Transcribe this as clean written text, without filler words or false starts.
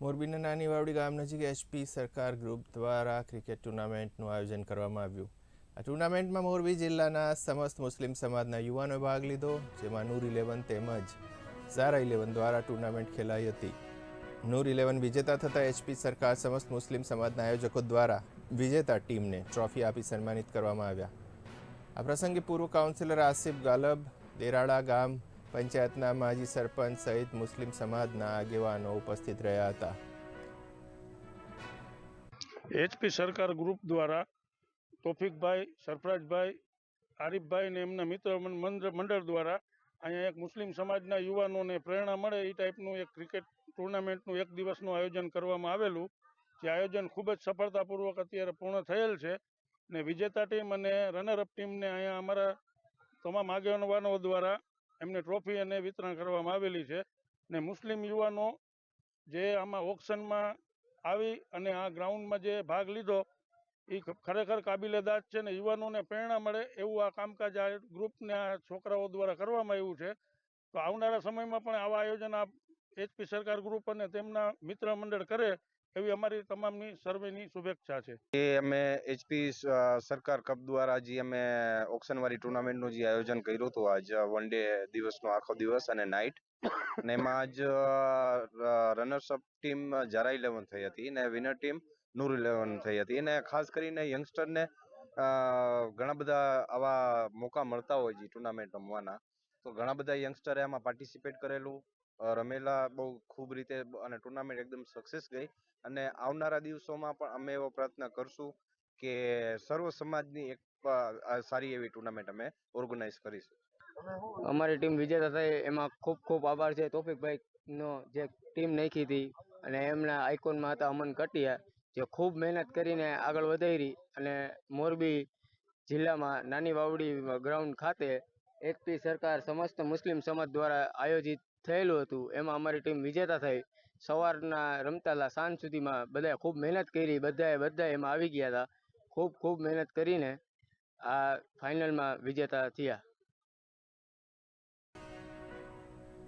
મોરબીના નાની વાવડી ગામ નજીક એચપી સરકાર ગ્રુપ દ્વારા ક્રિકેટ ટુર્નામેન્ટનું આયોજન કરવામાં આવ્યું. આ ટુર્નામેન્ટમાં મોરબી જિલ્લાના સમસ્ત મુસ્લિમ સમાજના યુવાનોએ ભાગ લીધો, જેમાં નૂર 11 તેમજ ઝારા 11 દ્વારા ટુર્નામેન્ટ ખેલાઈ હતી. નૂર 11 વિજેતા થતાં એચપી સરકાર સમસ્ત મુસ્લિમ સમાજના આયોજકો દ્વારા વિજેતા ટીમને ટ્રોફી આપી સન્માનિત કરવામાં આવ્યા. આ પ્રસંગે પૂર્વ કાઉન્સિલર આસિફ ગાલબ, દેરાળા ગામ પંચાયતના માજી સરપંચ સહિત મુસ્લિમ સમાજના આગેવાનો ઉપસ્થિત રહ્યા હતા. એચપી સરકાર ગ્રુપ દ્વારા તોફિકભાઈ, સરફરાજભાઈ, આરીફભાઈ ને એમના મિત્ર મંડળ દ્વારા અહીંયા એક મુસ્લિમ સમાજના યુવાનોને પ્રેરણા મળે એ ટાઈપનું એક ક્રિકેટ ટુર્નામેન્ટનું એક દિવસનું આયોજન કરવામાં આવેલું. જે આયોજન ખૂબ જ સફળતાપૂર્વક અત્યારે પૂર્ણ થયેલ છે ને વિજેતા ટીમ અને રનરઅપ ટીમને અહીંયા અમારા તમામ આગેવાનો દ્વારા એમને ટ્રોફી અને વિતરણ કરવામાં આવેલી છે. ને મુસ્લિમ યુવાનો જે આમાં ઓક્શનમાં આવી અને આ ગ્રાઉન્ડમાં જે ભાગ લીધો એ ખરેખર કાબિલેદાદ છે ને યુવાનોને પ્રેરણા મળે એવું આ કામકાજ આ ગ્રુપને આ છોકરાઓ દ્વારા કરવામાં આવ્યું છે. તો આવનારા સમયમાં પણ આવા આયોજન આ એચપી સરકાર ગ્રુપ અને તેમના મિત્ર મંડળ કરે એવી અમારી તમામની સર્વેની શુભેચ્છા છે. અમે એચપી સરકાર કપ દ્વારા જે અમે ઓક્શનવાળી ટુર્નામેન્ટનું જે આયોજન કર્યું હતું આજ વન ડે દિવસનો આખો દિવસ અને નાઇટ ને એમાં જ રનર્સઅપ ટીમ ઝારા 11 થઈ હતી ને વિનર ટીમ નૂર 11 થઈ હતી. અને ખાસ કરીને યંગસ્ટરને ઘણા બધા આવા મોકા મળતા હોય છે ટુર્નામેન્ટ રમવાના, તો ઘણા બધા યંગસ્ટરે આમાં પાર્ટિસિપેટ કરેલું, રમેલા બહુ ખૂબ રીતે અને ટુર્નામેન્ટ એકદમ સક્સેસ ગઈ. અને આવનારા દિવસોમાં પણ અમે એવો પ્રયત્ન કરશું કે સર્વ સમાજની એક સારી એવી ટુર્નામેન્ટ અમે ઓર્ગેનાઇઝ કરીશું. અમારી ટીમ વિજેતા થઈ એમાં ખૂબ ખૂબ આભાર છે તોફિકભાઈનો, જે ટીમ નાખી હતી અને એમના આઇકોનમાં હતા અમન કટિયા, જે ખૂબ મહેનત કરીને આગળ વધારી અને મોરબી જિલ્લામાં નાની વાવડી ગ્રાઉન્ડ ખાતે એચપી સરકાર સમસ્ત મુસ્લિમ સમાજ દ્વારા આયોજિત થયેલું હતું. એમાં અમારી ટીમ વિજેતા થઈ. સવારના રમતા હતા, સાંજ સુધીમાં બધાએ ખૂબ મહેનત કરી, બધાએ એમાં આવી ગયા હતા. ખૂબ મહેનત કરીને આ ફાઇનલમાં વિજેતા થયા.